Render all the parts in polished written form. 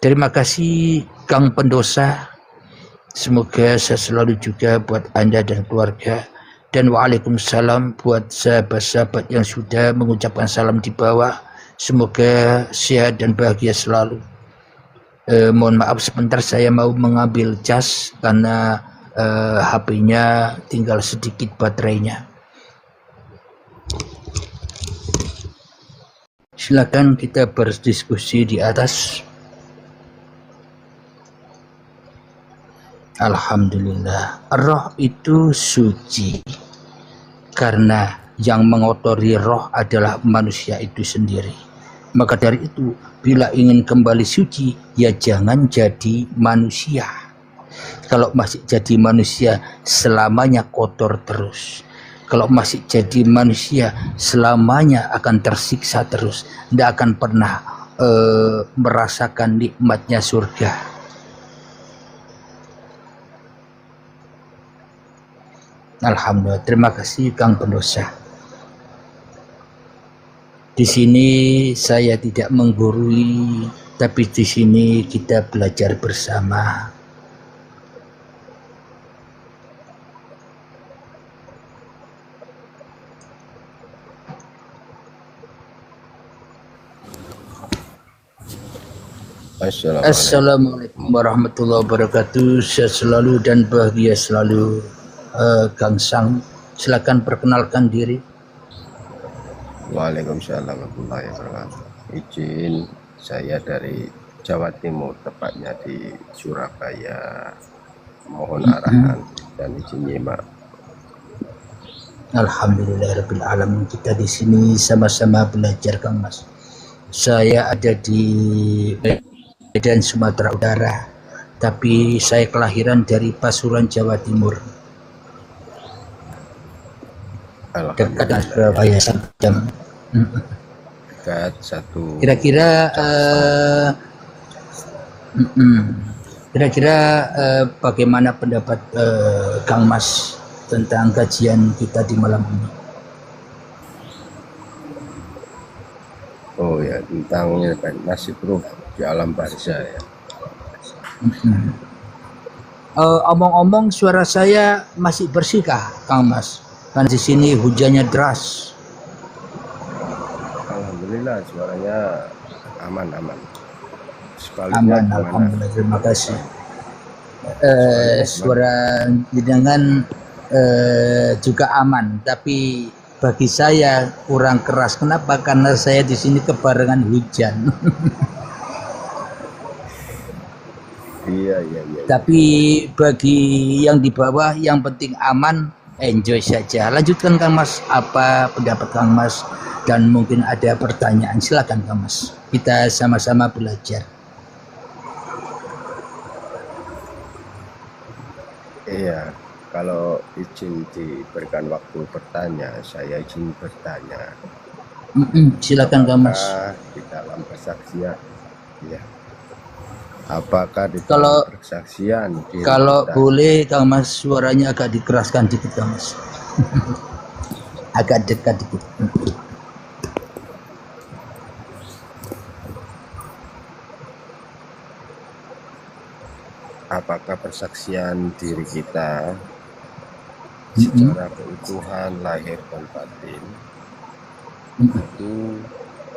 Terima kasih Kang Pendosa. Semoga saya selalu juga buat Anda dan keluarga. Dan waalaikumsalam buat sahabat-sahabat yang sudah mengucapkan salam di bawah. Semoga sehat dan bahagia selalu. Mohon maaf sebentar, saya mau mengambil cas karena HP-nya tinggal sedikit baterainya. Silakan kita berdiskusi di atas. Alhamdulillah, roh itu suci karena yang mengotori roh adalah manusia itu sendiri. Maka dari itu, bila ingin kembali suci, ya jangan jadi manusia. Kalau masih jadi manusia, selamanya kotor terus. Kalau masih jadi manusia, selamanya akan tersiksa terus. Tidak akan pernah merasakan nikmatnya surga. Alhamdulillah, terima kasih Kang Pendosa. Di sini saya tidak menggurui, tapi di sini kita belajar bersama. Assalamualaikum warahmatullahi wabarakatuh. Sehat selalu dan bahagia selalu. Kang Sang, silakan perkenalkan diri. Waalaikumsalam warahmatullahi wabarakatuh. Izin, saya dari Jawa Timur, tepatnya di Surabaya. Mohon arahan dan izin nyimak. Alhamdulillahirabbil alamin, kita di sini sama-sama belajar Kang Mas. Saya ada di Medan, Sumatera Utara, tapi saya kelahiran dari Pasuruan, Jawa Timur. Dekat Surabaya jam. Dekat satu. Kira-kira bagaimana pendapat Kang Mas tentang kajian kita di malam ini? Oh ya, tentang nasib ruh di alam barzah ya. Omong-omong, suara saya masih bersihkah Kang Mas? Kan di sini hujannya deras. Alhamdulillah, suaranya aman. Aman, alhamdulillah, terima kasih. Suara jenengan juga aman, tapi bagi saya kurang keras. Kenapa? Karena saya di sini kebarengan hujan. Iya. Tapi bagi yang di bawah, yang penting aman. Enjoy saja. Lanjutkan Kang Mas, apa pendapat Kang Mas, dan mungkin ada pertanyaan, silakan Kang Mas. Kita sama-sama belajar. Iya, kalau izin diberikan waktu bertanya, saya izin bertanya. Silakan Kang Mas. Di dalam persaksian, ya. Apakah di dalam persaksian? Kalau boleh Kang Mas, suaranya agak dikeraskan dikit Kang Mas. Agak dekat dikit. Apakah persaksian diri kita secara keutuhan lahir dan batin itu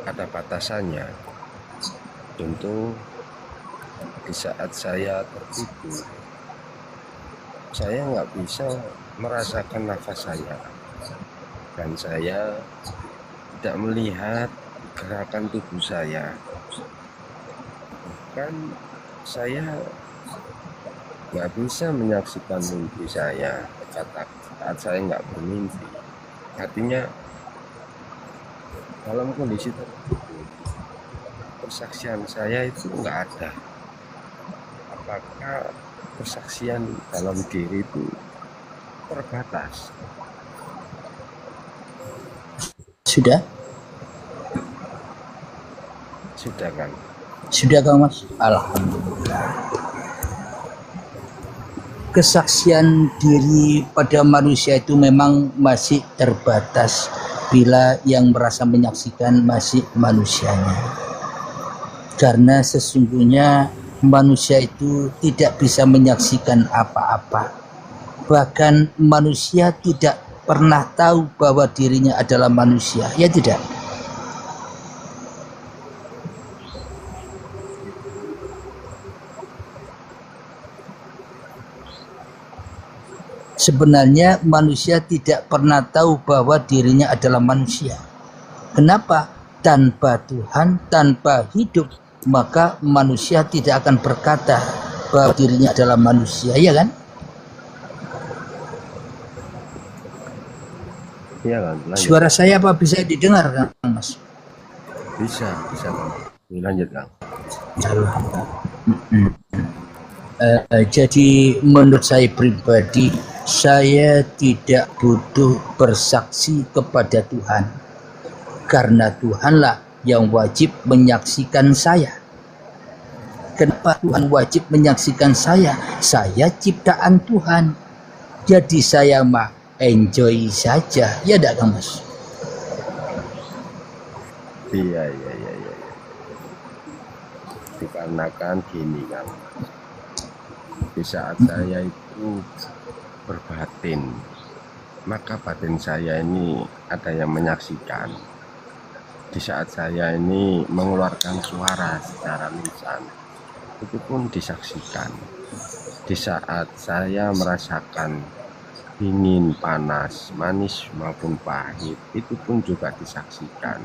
ada batasannya? Tentu di saat saya tertidur, saya nggak bisa merasakan nafas saya, dan saya tidak melihat gerakan tubuh saya. Bahkan saya nggak bisa menyaksikan mimpi saya saat saya nggak bermimpi. Artinya dalam kondisi tertentu persaksian saya itu nggak ada. Apakah persaksian dalam diri itu terbatas? Sudah kan? Sudah Kang Mas. Alhamdulillah. Kesaksian diri pada manusia itu memang masih terbatas bila yang merasa menyaksikan masih manusianya. Karena sesungguhnya manusia itu tidak bisa menyaksikan apa-apa. Bahkan manusia tidak pernah tahu bahwa dirinya adalah manusia. Ya tidak? Sebenarnya manusia tidak pernah tahu bahwa dirinya adalah manusia. Kenapa? Tanpa Tuhan, tanpa hidup, maka manusia tidak akan berkata bahwa dirinya adalah manusia, ya kan? Iya kan, lanjut. Suara saya apa bisa didengar, Kang Mas? Bisa Kang. Lanjut Kang. Jadi menurut saya pribadi, saya tidak butuh bersaksi kepada Tuhan, karena Tuhanlah yang wajib menyaksikan saya. Kenapa Tuhan wajib menyaksikan saya? Saya ciptaan Tuhan. Jadi saya mah enjoy saja, ya tidak Kang Mas? Iya. Dikarenakan gini Kang, di saat saya itu berbatin, maka batin saya ini ada yang menyaksikan. Di saat saya ini mengeluarkan suara secara lisan, itu pun disaksikan. Di saat saya merasakan dingin, panas, manis maupun pahit, itu pun juga disaksikan.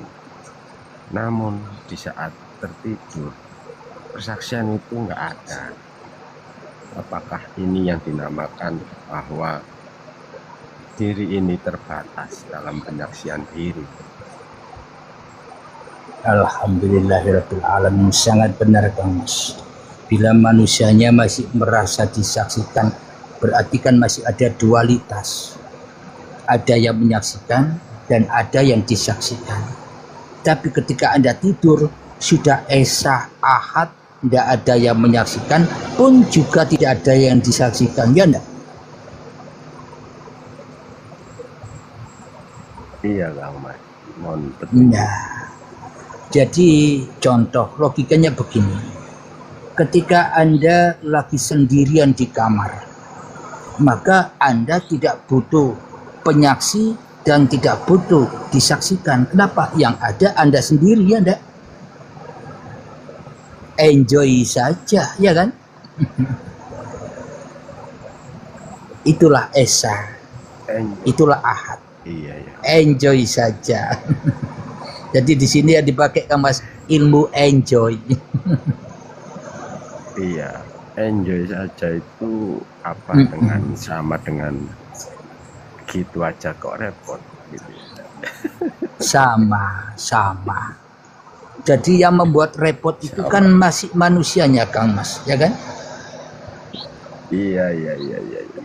Namun di saat tertidur, persaksian itu nggak ada. Apakah ini yang dinamakan bahwa diri ini terbatas dalam penyaksian diri? Alhamdulillahirabbil alamin, sangat benar Kang Mas. Bila manusianya masih merasa disaksikan, berarti kan masih ada dualitas. Ada yang menyaksikan dan ada yang disaksikan. Tapi ketika Anda tidur, sudah Esa Ahad, tidak ada yang menyaksikan, pun juga tidak ada yang disaksikan, ya enggak? Iya Kang Mas, mohon betul. Nah, jadi contoh logikanya begini. Ketika Anda lagi sendirian di kamar, maka Anda tidak butuh penyaksi dan tidak butuh disaksikan. Kenapa? Yang ada Anda sendiri, ya enggak? Enjoy saja, ya kan? Itulah Esa, itulah Ahad. Iya. Enjoy saja. Jadi di sini yang dipakai Kang Mas, ilmu enjoy. Iya, enjoy saja itu apa dengan sama dengan gitu aja kok repot gitu. Sama. Jadi yang membuat repot itu kan masih manusianya Kang Mas, ya kan? Iya.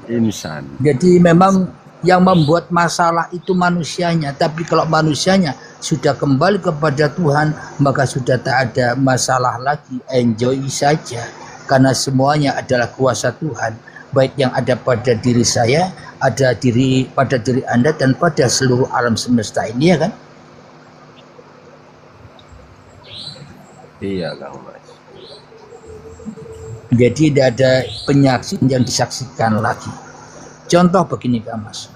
Insan. Jadi memang yang membuat masalah itu manusianya. Tapi kalau manusianya sudah kembali kepada Tuhan, maka sudah tak ada masalah lagi. Enjoy saja. Karena semuanya adalah kuasa Tuhan. Baik yang ada pada diri saya, ada pada diri Anda, dan pada seluruh alam semesta ini, ya kan? Iya Kang Mas. Jadi tidak ada penyaksi yang disaksikan lagi. Contoh begini Kang Mas,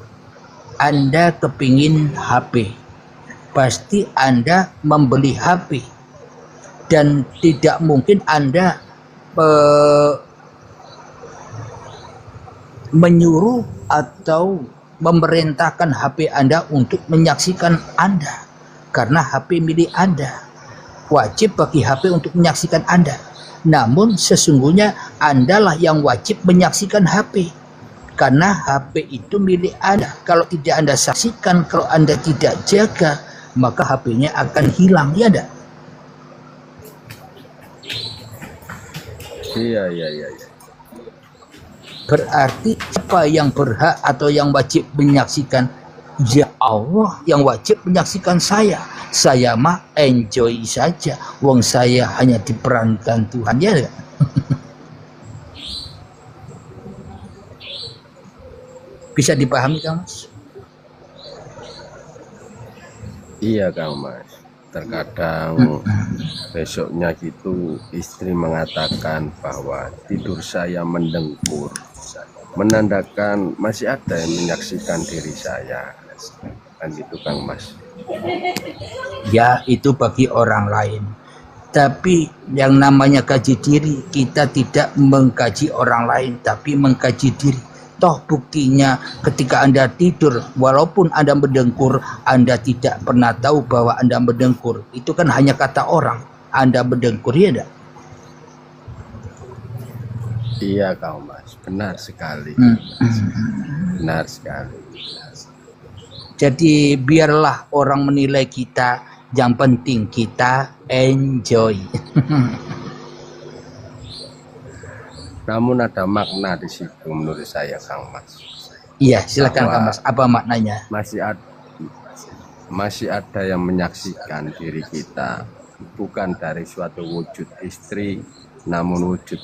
Anda kepingin HP, pasti Anda membeli HP, dan tidak mungkin Anda menyuruh atau memerintahkan HP Anda untuk menyaksikan Anda, karena HP milik Anda. Wajib bagi HP untuk menyaksikan Anda. Namun sesungguhnya Andalah yang wajib menyaksikan HP, karena HP itu milik Anda. Kalau tidak Anda saksikan, kalau Anda tidak jaga, maka HP-nya akan hilang, ya enggak? Iya. Berarti siapa yang berhak atau yang wajib menyaksikan? Ya Allah yang wajib menyaksikan saya. Saya mah enjoy saja. Wong saya hanya diperankan Tuhan, ya enggak? Bisa dipahami Kang Mas? Iya Kang Mas. Terkadang Besoknya gitu istri mengatakan bahwa tidur saya mendengkur, menandakan masih ada yang menyaksikan diri saya. Kan gitu Kang Mas. Ya, itu bagi orang lain. Tapi yang namanya kaji diri, kita tidak mengkaji orang lain, tapi mengkaji diri. Toh buktinya ketika Anda tidur, walaupun Anda mendengkur, Anda tidak pernah tahu bahwa Anda mendengkur. Itu kan hanya kata orang. Anda mendengkur, ya enggak? Iya Kang Mas, benar sekali. Benar sekali. Jadi biarlah orang menilai kita, yang penting kita enjoy. Namun ada makna di situ menurut saya Kang Mas. Iya, silakan Kang Mas. Apa maknanya? Masih ada yang menyaksikan diri kita, bukan dari suatu wujud istri, namun wujud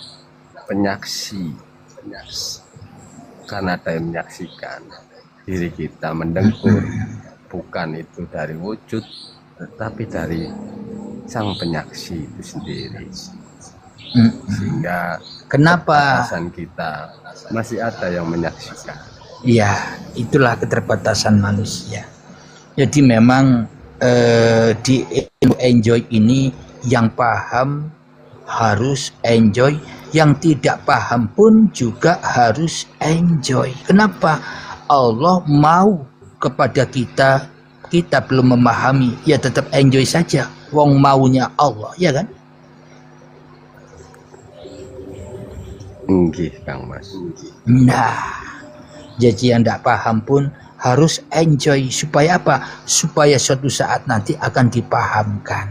penyaksi. Karena ada yang menyaksikan diri kita mendengkur, bukan itu dari wujud, tetapi dari sang penyaksi itu sendiri. Sehingga kenapa keterbatasan kita masih ada yang menyaksikan. Ya, itulah keterbatasan manusia. Jadi memang di enjoy ini yang paham harus enjoy, yang tidak paham pun juga harus enjoy. Kenapa? Allah mau kepada kita, kita belum memahami, ya tetap enjoy saja. Wong maunya Allah, ya kan? Nggih Kang Mas. Nah, jadi yang tidak paham pun harus enjoy. Supaya apa? Supaya suatu saat nanti akan dipahamkan.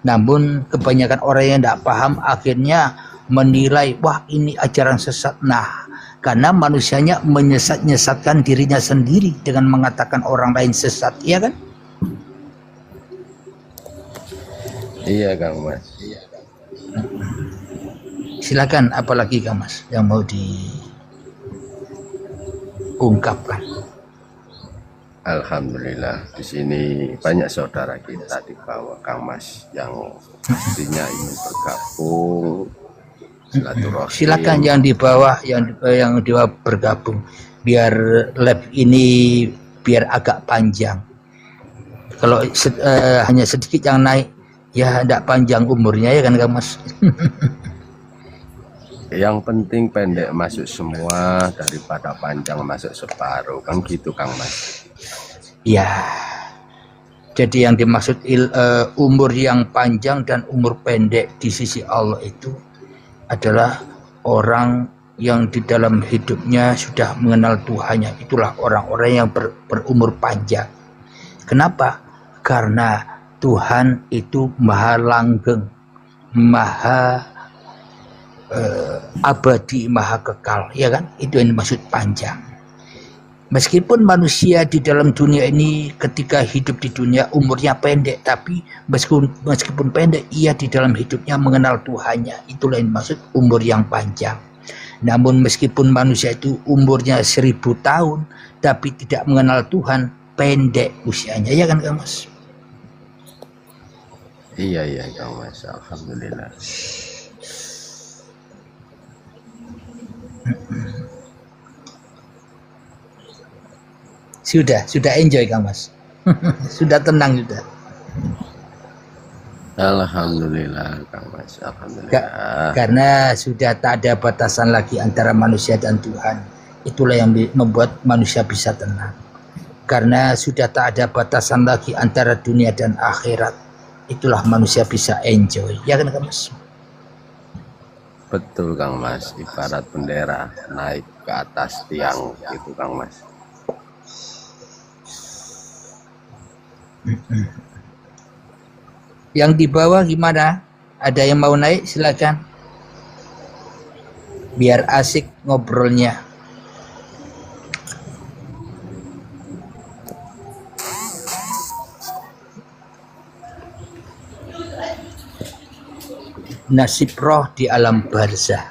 Namun kebanyakan orang yang tidak paham akhirnya menilai, wah ini ajaran sesat. Nah, karena manusianya menyesatkan dirinya sendiri dengan mengatakan orang lain sesat, iya kan? Iya Kang Mas. Silakan, apalagi Kang Mas yang mau diungkapkan? Alhamdulillah di sini banyak saudara kita di bawah Kang Mas yang pastinya ingin bergabung silaturahim. Silakan yang di bawah, yang di bawah bergabung biar lab ini biar agak panjang. Kalau hanya sedikit yang naik, ya tidak panjang umurnya, ya kan Kang Mas? Yang penting pendek masuk semua daripada panjang masuk separuh, kan gitu Kang Mas. Ya, jadi yang dimaksud umur yang panjang dan umur pendek di sisi Allah itu adalah orang yang di dalam hidupnya sudah mengenal Tuhannya. Itulah orang-orang yang berumur panjang. Kenapa? Karena Tuhan itu maha langgeng, maha abadi, maha kekal, ya kan? Itu yang dimaksud panjang. Meskipun manusia di dalam dunia ini ketika hidup di dunia umurnya pendek, tapi meskipun pendek, ia di dalam hidupnya mengenal Tuhannya. Itulah yang dimaksud umur yang panjang. Namun meskipun manusia itu umurnya 1000 tahun, tapi tidak mengenal Tuhan, pendek usianya, ya kan Kang Mas? Iya Kang Mas, alhamdulillah. Sudah enjoy Kang Mas. Sudah tenang sudah. Alhamdulillah Kang Mas, alhamdulillah. Karena sudah tak ada batasan lagi antara manusia dan Tuhan. Itulah yang membuat manusia bisa tenang. Karena sudah tak ada batasan lagi antara dunia dan akhirat. Itulah manusia bisa enjoy. Ya kan Kang Mas? Betul Kang Mas, ibarat bendera naik ke atas tiang gitu Kang Mas. Yang di bawah gimana? Ada yang mau naik? Silakan. Biar asik ngobrolnya. Nasib roh di alam barzah.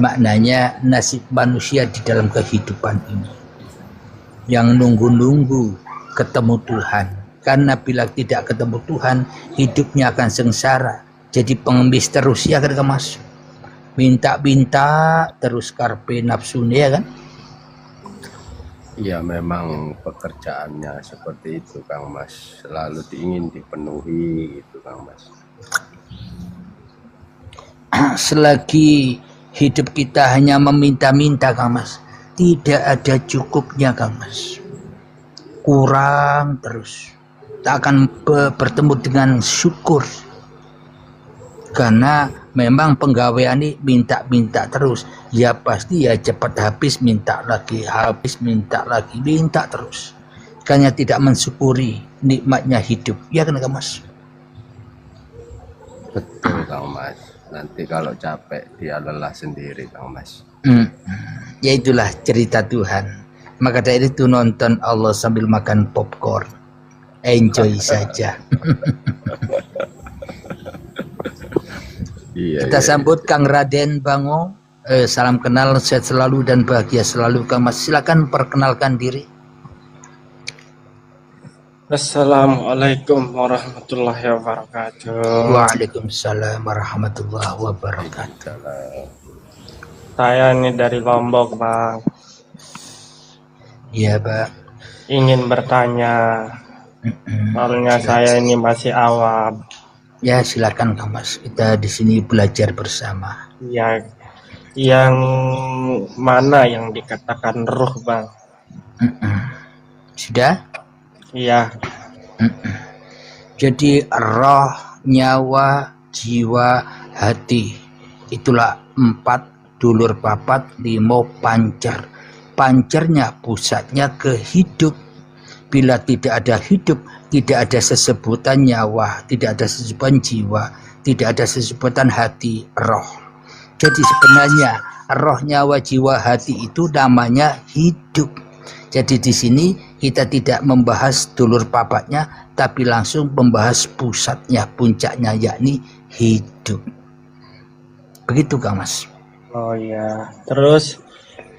Maknanya nasib manusia di dalam kehidupan ini. Yang nunggu-nunggu ketemu Tuhan. Karena bila tidak ketemu Tuhan, hidupnya akan sengsara. Jadi pengemis terus, ya kan Kang Mas? Minta-minta terus karpe nafsunya, ya kan? Ya memang pekerjaannya seperti itu Kang Mas, selalu ingin dipenuhi gitu Kang Mas. Selagi hidup kita hanya meminta-minta Kang Mas, tidak ada cukupnya Kang Mas, kurang terus, tak akan bertemu dengan syukur. Karena memang penggawean ini minta-minta terus, ya pasti ya cepat habis, minta lagi, minta terus. Karena tidak mensyukuri nikmatnya hidup, ya kan Kang Mas? Betul Kang Mas, nanti kalau capek dia lelah sendiri Kang Mas. Ya itulah cerita Tuhan. Maka dari itu nonton Allah sambil makan popcorn, enjoy saja. Kita sambut Kang Raden Bango. Salam kenal, sehat selalu dan bahagia selalu Kang Mas. Silakan perkenalkan diri. Assalamualaikum warahmatullahi wabarakatuh. Waalaikumsalam warahmatullahi wabarakatuh. Saya ini dari Lombok, Bang. Iya, Pak. Ingin bertanya. Soalnya saya ini masih awam. Ya, silakan Kang Mas. Kita di sini belajar bersama. Ya, yang mana yang dikatakan ruh, Bang? Sudah? Iya. Jadi roh, nyawa, jiwa, hati, itulah 4 dulur papat 5 pancer. Pancernya pusatnya ke hidup. Bila tidak ada hidup, tidak ada sesebutan nyawa, tidak ada sesebutan jiwa, tidak ada sesebutan hati, roh. Jadi sebenarnya roh, nyawa, jiwa, hati itu namanya hidup. Jadi di sini kita tidak membahas dulur papatnya, tapi langsung membahas pusatnya, puncaknya, yakni hidup. Begitu Kang Mas. Oh iya. Terus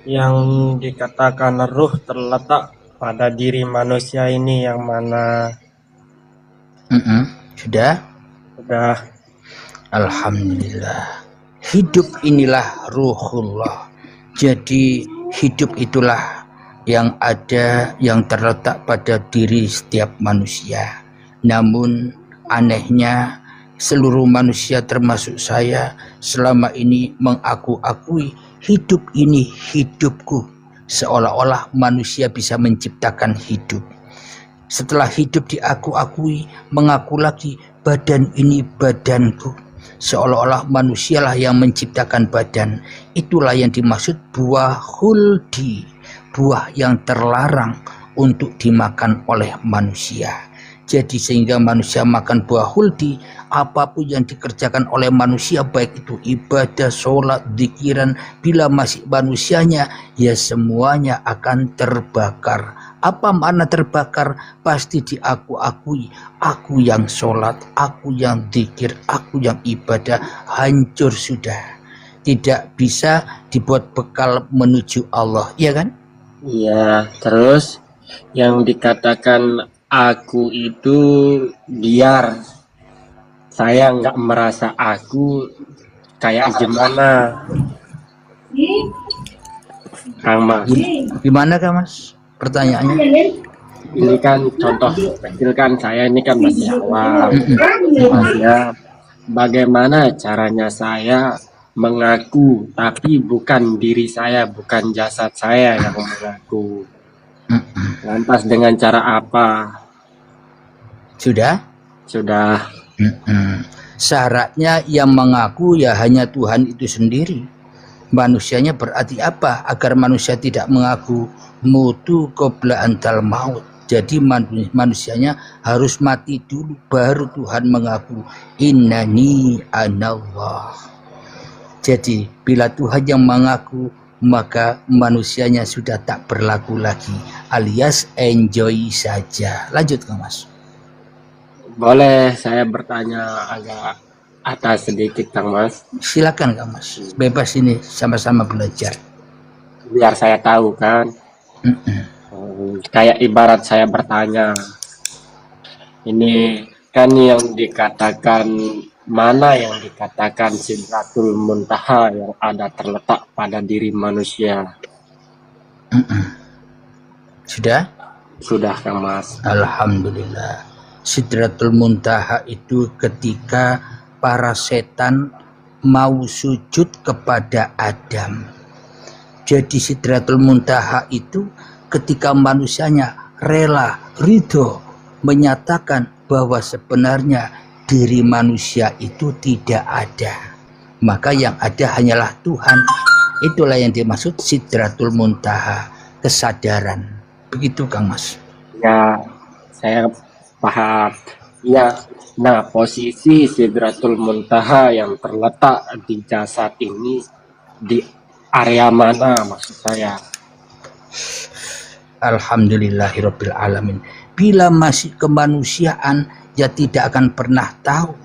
yang dikatakan ruh terletak pada diri manusia ini yang mana? Sudah? Sudah. Alhamdulillah. Hidup inilah ruhullah. Jadi hidup itulah yang ada, yang terletak pada diri setiap manusia. Namun anehnya seluruh manusia termasuk saya selama ini mengaku-akui hidup ini hidupku, seolah-olah manusia bisa menciptakan hidup. Setelah hidup diaku-akui, mengaku lagi badan ini badanku, seolah-olah manusialah yang menciptakan badan. Itulah yang dimaksud buah khuldi, buah yang terlarang untuk dimakan oleh manusia. Jadi sehingga manusia makan buah khuldi, apapun yang dikerjakan oleh manusia, baik itu ibadah, sholat, zikiran, bila masih manusianya, ya semuanya akan terbakar. Apa makna terbakar? Pasti diaku-akui, aku yang sholat, aku yang zikir, aku yang ibadah, hancur sudah. Tidak bisa dibuat bekal menuju Allah, ya kan? Iya, terus yang dikatakan aku itu biar saya nggak merasa aku kayak gimana, Kang Mas? Gimana Kang Mas? Pertanyaannya? Ini kan contoh kecil kan, saya ini kan masih awam. Ya, bagaimana caranya saya mengaku tapi bukan diri saya, bukan jasad saya yang mengaku? Lantas dengan cara apa? Sudah? Sudah. Syaratnya yang mengaku ya hanya Tuhan itu sendiri. Manusianya berarti apa? Agar manusia tidak mengaku mutu qabla antal maut. Jadi manusianya harus mati dulu baru Tuhan mengaku innani anallah. Jadi bila Tuhan yang mengaku, maka manusianya sudah tak berlaku lagi, alias enjoy saja. Lanjut Kang Mas. Boleh saya bertanya agak atas sedikit Kang Mas? Silakan Kang Mas, bebas ini, sama-sama belajar. Biar saya tahu kan. Kayak ibarat saya bertanya, Ini kan yang dikatakan, mana yang dikatakan Sidratul Muntaha yang ada terletak pada diri manusia. Sudah? Sudah Kang Mas. Alhamdulillah. Sidratul Muntaha itu ketika para setan mau sujud kepada Adam. Jadi Sidratul Muntaha itu ketika manusianya rela, ridho, menyatakan bahwa sebenarnya diri manusia itu tidak ada. Maka yang ada hanyalah Tuhan. Itulah yang dimaksud Sidratul Muntaha, kesadaran. Begitu Kang Mas. Ya, saya paham. Ya, nah posisi Sidratul Muntaha yang terletak di jasad ini di area mana maksud saya? Alhamdulillahirabbil alamin. Bila masih kemanusiaan, ya tidak akan pernah tahu.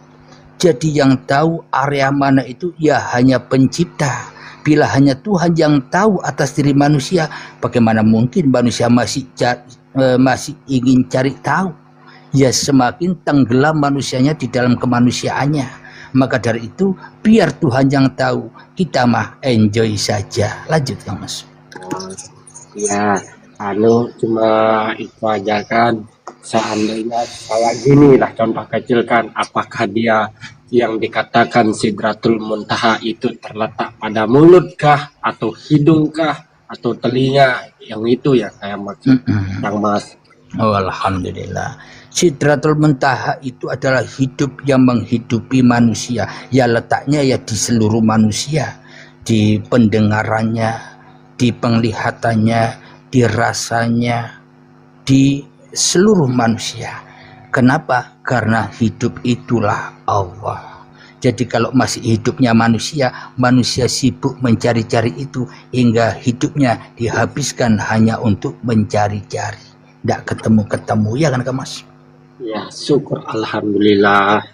Jadi yang tahu area mana itu ya hanya pencipta. Bila hanya Tuhan yang tahu atas diri manusia, bagaimana mungkin manusia masih ingin cari tahu? Ya semakin tenggelam manusianya di dalam kemanusiaannya. Maka dari itu biar Tuhan yang tahu, kita mah enjoy saja. Lanjut Kang Mas. Ya, cuma itu aja kan. Seandainya saya gini lah contoh kecil kan, apakah dia yang dikatakan Sidratul Muntaha itu terletak pada mulut kah, atau hidung kah, atau telinga? Yang itu ya saya maksud Kang Mas. Oh, alhamdulillah. Sidratul Muntaha itu adalah hidup yang menghidupi manusia. Ya letaknya ya di seluruh manusia, di pendengarannya, di penglihatannya, di rasanya, di seluruh manusia. Kenapa? Karena hidup itulah Allah. Jadi kalau masih hidupnya manusia, manusia sibuk mencari-cari itu hingga hidupnya dihabiskan hanya untuk mencari-cari. Tidak ketemu-ketemu, ya kan Kang Mas? Ya, syukur alhamdulillah.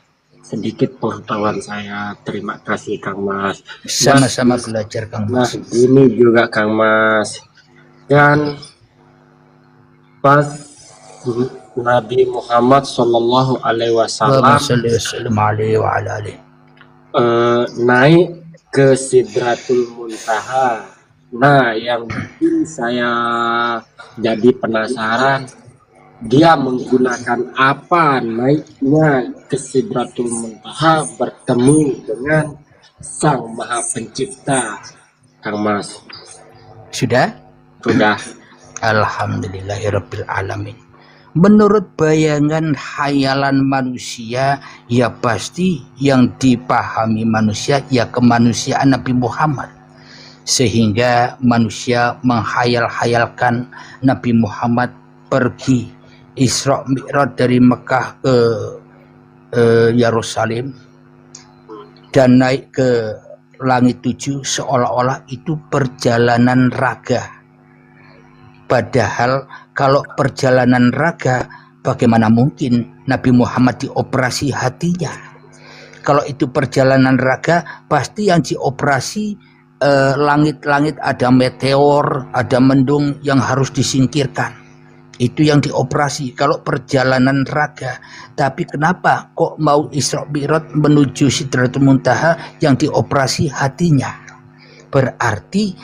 Sedikit pengetahuan saya. Terima kasih Kang Mas. Sama-sama belajar Kang Nah, Mas. ini juga Kang Mas. Dan pas Nabi Muhammad Shallallahu Alaihi Wasallam naik ke Sidratul Muntaha. Nah, yang bikin saya jadi penasaran, dia menggunakan apa naiknya ke Sidratul Muntaha bertemu dengan Sang Maha Pencipta, Kang Mas? Sudah? Sudah. Alhamdulillahirabbil alamin. Menurut bayangan khayalan manusia, ya pasti yang dipahami manusia ya kemanusiaan Nabi Muhammad. Sehingga manusia menghayal-hayalkan Nabi Muhammad pergi Isra Mi'raj dari Mekah ke Yerusalem dan naik ke langit 7 seolah-olah itu perjalanan raga. Padahal kalau perjalanan raga, bagaimana mungkin Nabi Muhammad dioperasi hatinya? Kalau itu perjalanan raga, pasti yang dioperasi langit-langit, ada meteor, ada mendung yang harus disingkirkan. Itu yang dioperasi kalau perjalanan raga. Tapi kenapa kok mau Isra Mi'raj menuju Sidratul Muntaha yang dioperasi hatinya? Berarti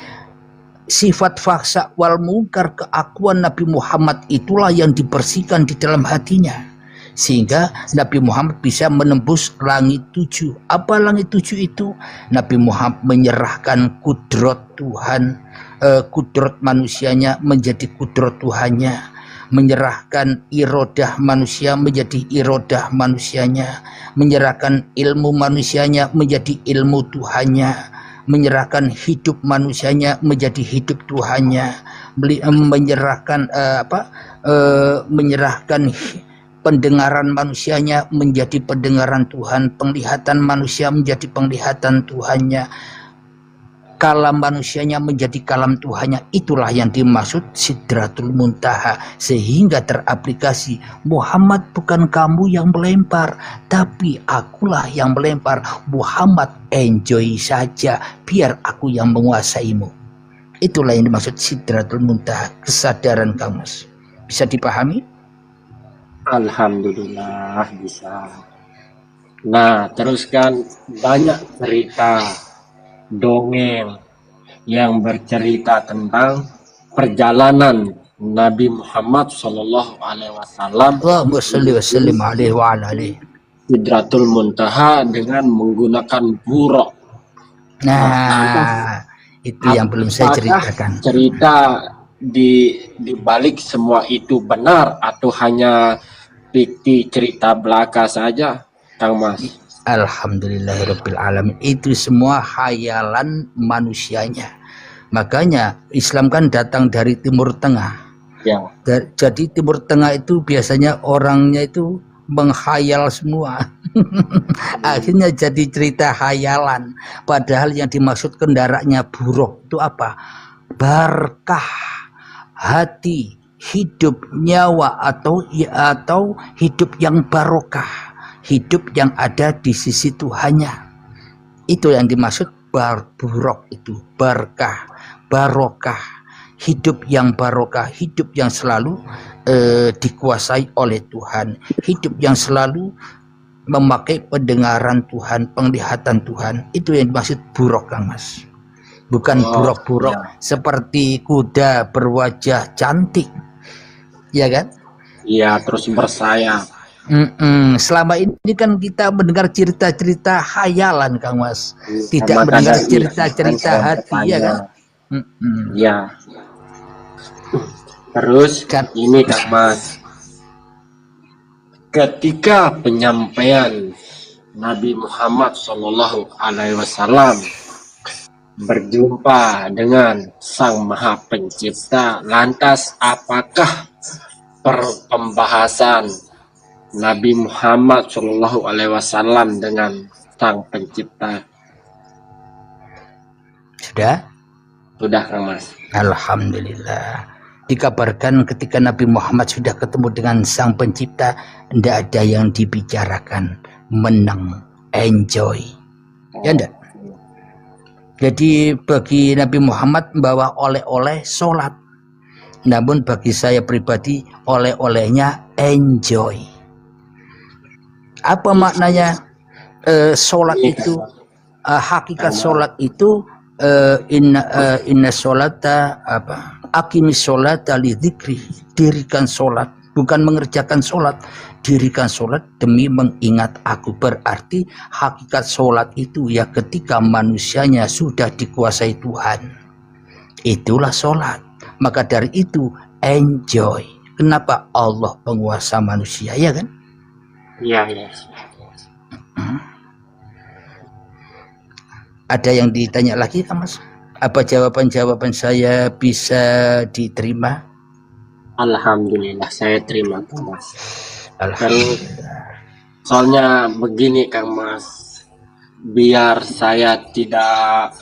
sifat fahsya wal mungkar, keakuan Nabi Muhammad itulah yang dibersihkan di dalam hatinya. Sehingga Nabi Muhammad bisa menembus langit 7. Apa langit 7 itu? Nabi Muhammad menyerahkan kudrat Tuhan, kudrat manusianya menjadi kudrat Tuhannya, menyerahkan irodah manusia menjadi irodah manusianya, menyerahkan ilmu manusianya menjadi ilmu Tuhannya, menyerahkan hidup manusianya menjadi hidup Tuhannya, menyerahkan menyerahkan pendengaran manusianya menjadi pendengaran Tuhan, penglihatan manusia menjadi penglihatan Tuhannya, kalam manusianya menjadi kalam Tuhannya. Itulah yang dimaksud Sidratul Muntaha. Sehingga teraplikasi, Muhammad bukan kamu yang melempar, tapi akulah yang melempar. Muhammad enjoy saja, biar aku yang menguasaimu. Itulah yang dimaksud Sidratul Muntaha, kesadaran kamu. Bisa dipahami? Alhamdulillah bisa. Nah, terus kan banyak cerita dongeng yang bercerita tentang perjalanan Nabi Muhammad Shallallahu Alaihi Wasallam Allahumma salli wa sallim alaihi wa ala alihi. Sidratul Muntaha dengan menggunakan buruk. Nah, itu yang belum saya ceritakan. Cerita di balik semua itu benar atau hanya fiktif cerita belaka saja, Kang Mas? Alhamdulillahirabbil alamin. Itu semua khayalan manusianya. Makanya Islam kan datang dari Timur Tengah. Ya. Jadi Timur Tengah itu biasanya orangnya itu menghayal semua. Akhirnya jadi cerita hayalan. Padahal yang dimaksud kendaraannya buruk itu apa? Berkah hati, hidup, nyawa, atau hidup yang barokah, hidup yang ada di sisi Tuhannya. Itu yang dimaksud buruk itu, berkah, barokah, hidup yang barokah, hidup yang selalu dikuasai oleh Tuhan, hidup yang selalu memakai pendengaran Tuhan, penglihatan Tuhan. Itu yang dimaksud buruk, Kang Mas. Bukan buruk-buruk seperti kuda berwajah cantik, ya kan? Iya, terus bersayap. Selama ini kan kita mendengar cerita-cerita khayalan, Kang Mas, tidak mendengar cerita-cerita hati, ya kan? Iya. Terus kan ini, Kang Mas, ketika penyampaian Nabi Muhammad Shallallahu Alaihi Wasallam berjumpa dengan Sang Maha Pencipta, lantas apakah pembahasan Nabi Muhammad Shallallahu Alaihi Wasallam dengan Sang Pencipta? Sudah, Kang Mas. Alhamdulillah. Dikabarkan ketika Nabi Muhammad sudah ketemu dengan Sang Pencipta, tidak ada yang dibicarakan, menang, enjoy, ya enggak? Jadi bagi Nabi Muhammad membawa oleh-oleh sholat, namun bagi saya pribadi oleh-olehnya enjoy. Apa maknanya sholat itu? Hakikat sholat itu inna sholata apa? Aqimis sholata li dzikri, dirikan sholat, bukan mengerjakan sholat, dirikan sholat demi mengingat aku. Berarti hakikat sholat itu ya ketika manusianya sudah dikuasai Tuhan, itulah sholat. Maka dari itu enjoy. Kenapa? Allah penguasa manusia, ya kan? Iya, iya. Ada yang ditanya lagi, Mas? Apa jawaban saya bisa diterima? Alhamdulillah, saya terima, Kang Mas. Alhamdulillah. Soalnya begini, Kang Mas, biar saya tidak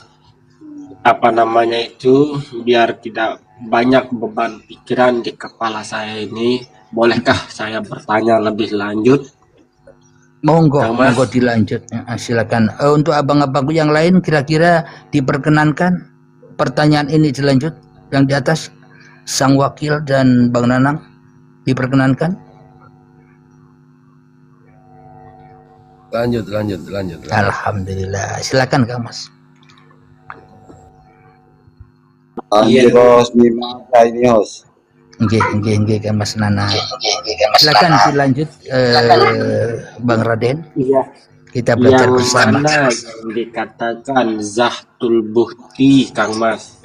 biar tidak banyak beban pikiran di kepala saya ini, bolehkah saya bertanya lebih lanjut? Monggo dilanjut. Silakan. Untuk abang-abangku yang lain kira-kira diperkenankan pertanyaan ini dilanjut, yang di atas Sang Wakil dan Bang Nanang diperkenankan. Lanjut. Alhamdulillah. Silakan, Kang Mas. Bos, gimana ini, Bos? Nggih, Kang Mas Nana. Silakan dilanjut, Bang Raden. Iya. Kita belajar bersama. Mana yang dikatakan Zahtul Buhti, Kang Mas?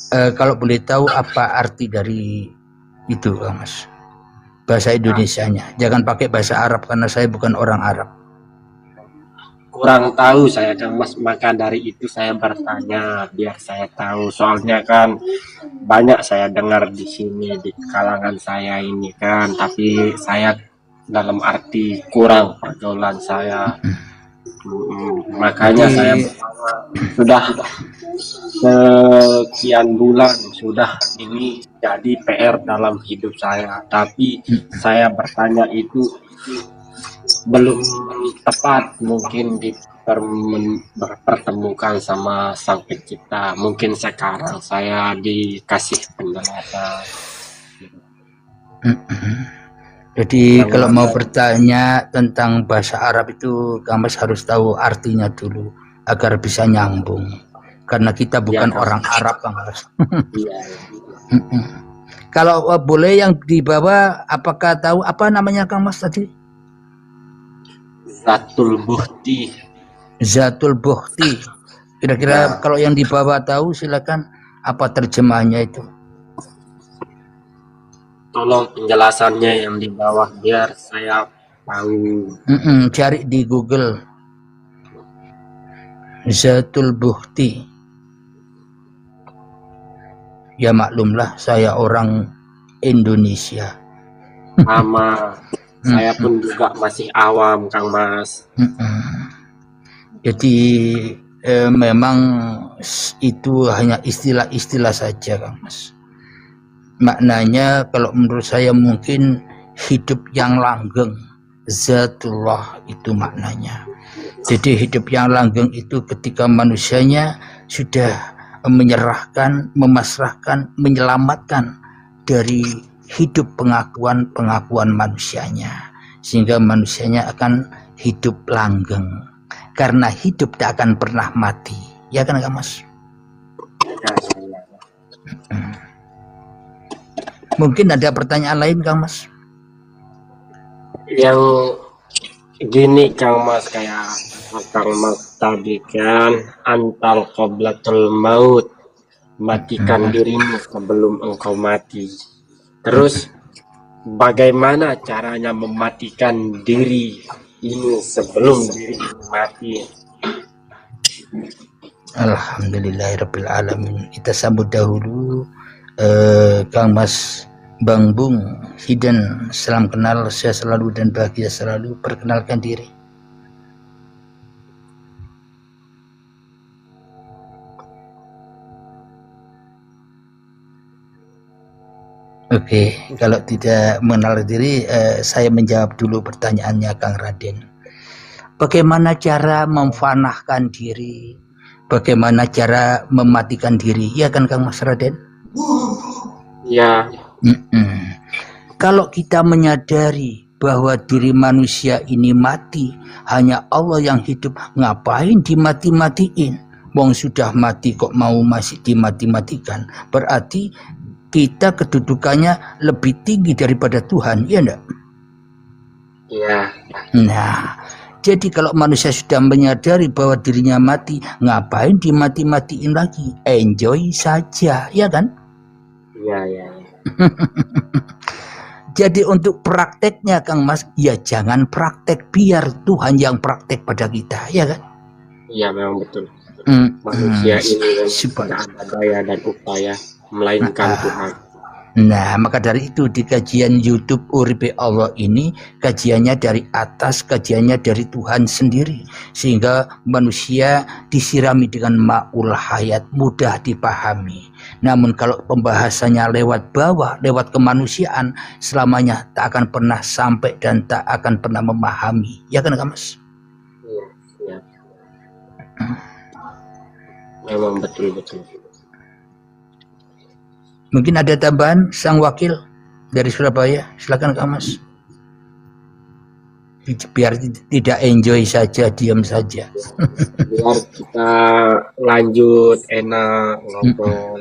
Kalau boleh tahu apa arti dari itu, Kang Mas? Bahasa Indonesianya. Jangan pakai bahasa Arab karena saya bukan orang Arab. Kurang tahu saya, Kang Mas, maka dari itu saya bertanya biar saya tahu. Soalnya kan banyak saya dengar di sini di kalangan saya ini kan, tapi saya dalam arti kurang pergaulan saya. Makanya saya bertanya, sudah sekian bulan sudah ini jadi PR dalam hidup saya, tapi saya bertanya itu belum tepat mungkin dipertemukan sama Sang Pencipta. Mungkin sekarang saya dikasih penjelasan. Jadi Kang kalau Mas mau saya bertanya tentang bahasa Arab itu, Kang Mas harus tahu artinya dulu agar bisa nyambung. Karena kita ya bukan Kang. orang Arab, Kang Mas. Iya, iya. Kalau boleh yang dibawa, apakah tahu apa namanya Kang Mas tadi? Zatul Buhti. Zatul Buhti. Kira-kira Ya, kalau yang dibawa tahu silakan apa terjemahannya itu? tolong penjelasannya yang di bawah biar saya tahu. Cari di Google Zatul Buhti. Ya maklumlah saya orang Indonesia. Sama saya pun juga masih awam, Kang Mas. Jadi memang itu hanya istilah-istilah saja, Kang Mas. Maknanya kalau menurut saya mungkin hidup yang langgeng, zatullah itu maknanya. Jadi hidup yang langgeng itu ketika manusianya sudah menyerahkan, memasrahkan, menyelamatkan dari hidup pengakuan manusianya, sehingga manusianya akan hidup langgeng. Karena hidup tak akan pernah mati, ya kan Kang Mas? Mungkin ada pertanyaan lain Kang Mas? Yang gini Kang Mas, kayak Kang Mas tadi kan, antal qoblatul maut, matikan dirimu sebelum engkau mati. Terus bagaimana caranya mematikan diri ini sebelum diri ini mati? Alhamdulillahirabbil alamin. Kita sambut dahulu Kang Mas Bang Bung Hidden. Salam kenal, sehat selalu dan bahagia selalu. Perkenalkan diri. Oke, kalau tidak mengenal diri, saya menjawab dulu pertanyaannya Kang Raden. Bagaimana cara memfanahkan diri? Bagaimana cara mematikan diri? Ya kan Kang Mas Raden? Ya. Kalau kita menyadari bahwa diri manusia ini mati, hanya Allah yang hidup, ngapain dimati-matiin? Wong sudah mati kok mau masih dimati-matikan? Berarti kita kedudukannya lebih tinggi daripada Tuhan, ya enggak? Iya. Nah, jadi kalau manusia sudah menyadari bahwa dirinya mati, ngapain dimati-matiin lagi? Enjoy saja, ya kan? Iya, iya. Jadi untuk prakteknya Kang Mas, ya jangan praktek, biar Tuhan yang praktek pada kita, ya kan? Iya, memang betul. Manusia ini tidak ada daya dan upaya melainkan Tuhan. Nah, maka dari itu di kajian YouTube Uripe Allah ini, kajiannya dari atas, kajiannya dari Tuhan sendiri, sehingga manusia disirami dengan ma'ul hayat, mudah dipahami. Namun kalau pembahasannya lewat bawah, lewat kemanusiaan, selamanya tak akan pernah sampai dan tak akan pernah memahami. Ya kan Kak Mas? Iya, iya. Memang betul-betul. Mungkin ada tambahan sang wakil dari Surabaya, silakan Kak Mas. Biar tidak enjoy saja, diam saja. Biar kita lanjut enak ngobrol.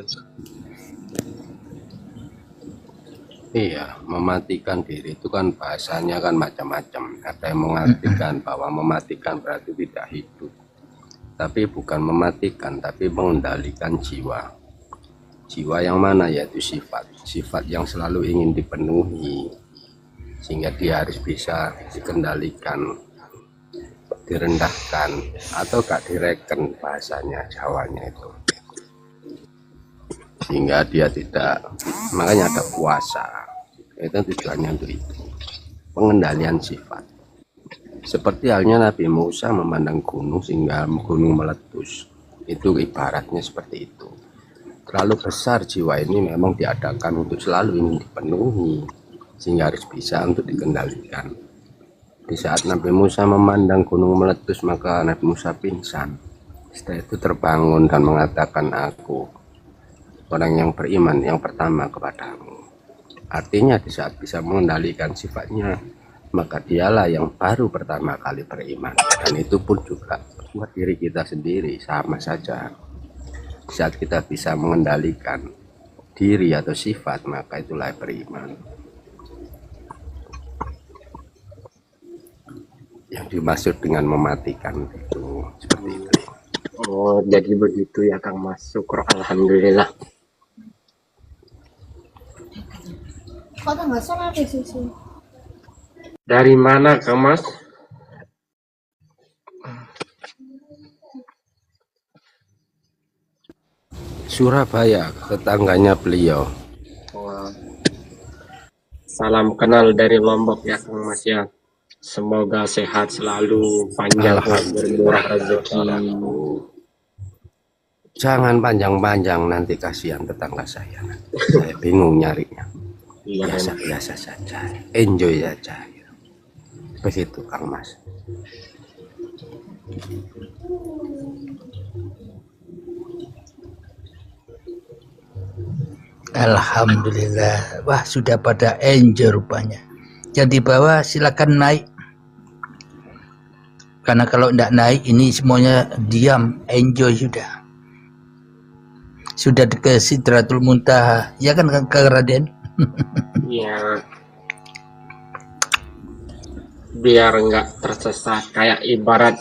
Iya, mematikan diri itu kan bahasanya kan macam-macam. Ada yang mengartikan bahwa mematikan berarti tidak hidup. Tapi bukan mematikan, tapi mengendalikan jiwa. Jiwa yang mana? Yaitu sifat yang selalu ingin dipenuhi, sehingga dia harus bisa dikendalikan, direndahkan, atau gak direken bahasanya Jawanya itu, sehingga dia tidak, makanya ada puasa, itu tujuannya untuk itu, pengendalian sifat. Seperti halnya Nabi Musa memandang gunung sehingga gunung meletus, itu ibaratnya seperti itu. Terlalu besar jiwa ini memang diadakan untuk selalu ingin dipenuhi, sehingga harus bisa untuk dikendalikan. Di saat Nabi Musa memandang gunung meletus, maka Nabi Musa pingsan. Setelah itu terbangun dan mengatakan, aku orang yang beriman yang pertama kepadamu. Artinya di saat bisa mengendalikan sifatnya, maka dialah yang baru pertama kali beriman. Dan itu pun juga buat diri kita sendiri sama saja. Di saat kita bisa mengendalikan diri atau sifat, maka itulah beriman. Yang dimaksud dengan mematikan itu seperti itu. Oh, jadi begitu ya Kang Mas. Syukur alhamdulillah. Kok nggak salah deh susu? Dari mana Kang Mas? Surabaya, tetangganya beliau. Wah. Salam kenal dari Lombok ya Kang Mas ya. Semoga sehat selalu, panjang bermurah rezeki. Jangan panjang-panjang, nanti kasihan tetangga saya. Saya bingung nyarinya. Iya, Biasa-biasa saja, enjoy saja. Begitu Kang Mas. Alhamdulillah. Wah, sudah pada enjoy rupanya. Yang di bawah silakan naik. Karena kalau tidak naik ini semuanya diam, enjoy sudah. Sudah ke Sidratul Muntaha, ya kan Kang Raden? Iya. Biar nggak tersesat, kayak ibarat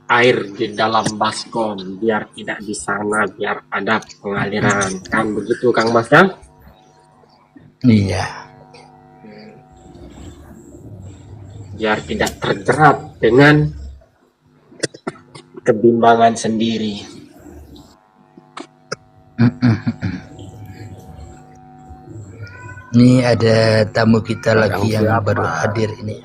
air di dalam baskom, biar tidak di sana, biar ada pengaliran. Kan begitu Kang Mas kan? Iya. Biar tidak terjerat dengan kebimbangan sendiri. Ini ada tamu kita lagi yang siapa? baru hadir ini.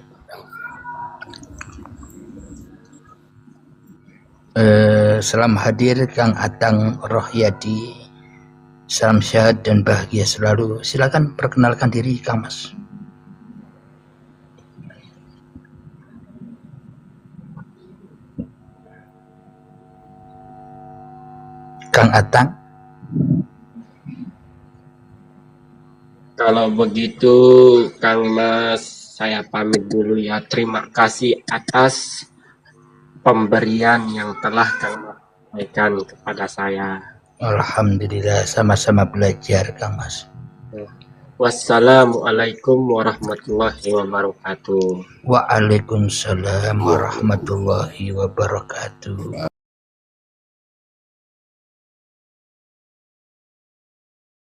Salam hadir Kang Atang Rohyadi. Salam sehat dan bahagia selalu. Silakan perkenalkan diri Kang Mas. Kang Atang. Kalau begitu Kang Mas, saya pamit dulu ya. Terima kasih atas pemberian yang telah Kang Mas berikan kepada saya. Alhamdulillah, sama-sama belajar Kang Mas. Wassalamualaikum warahmatullahi wabarakatuh. Waalaikumsalam warahmatullahi wabarakatuh.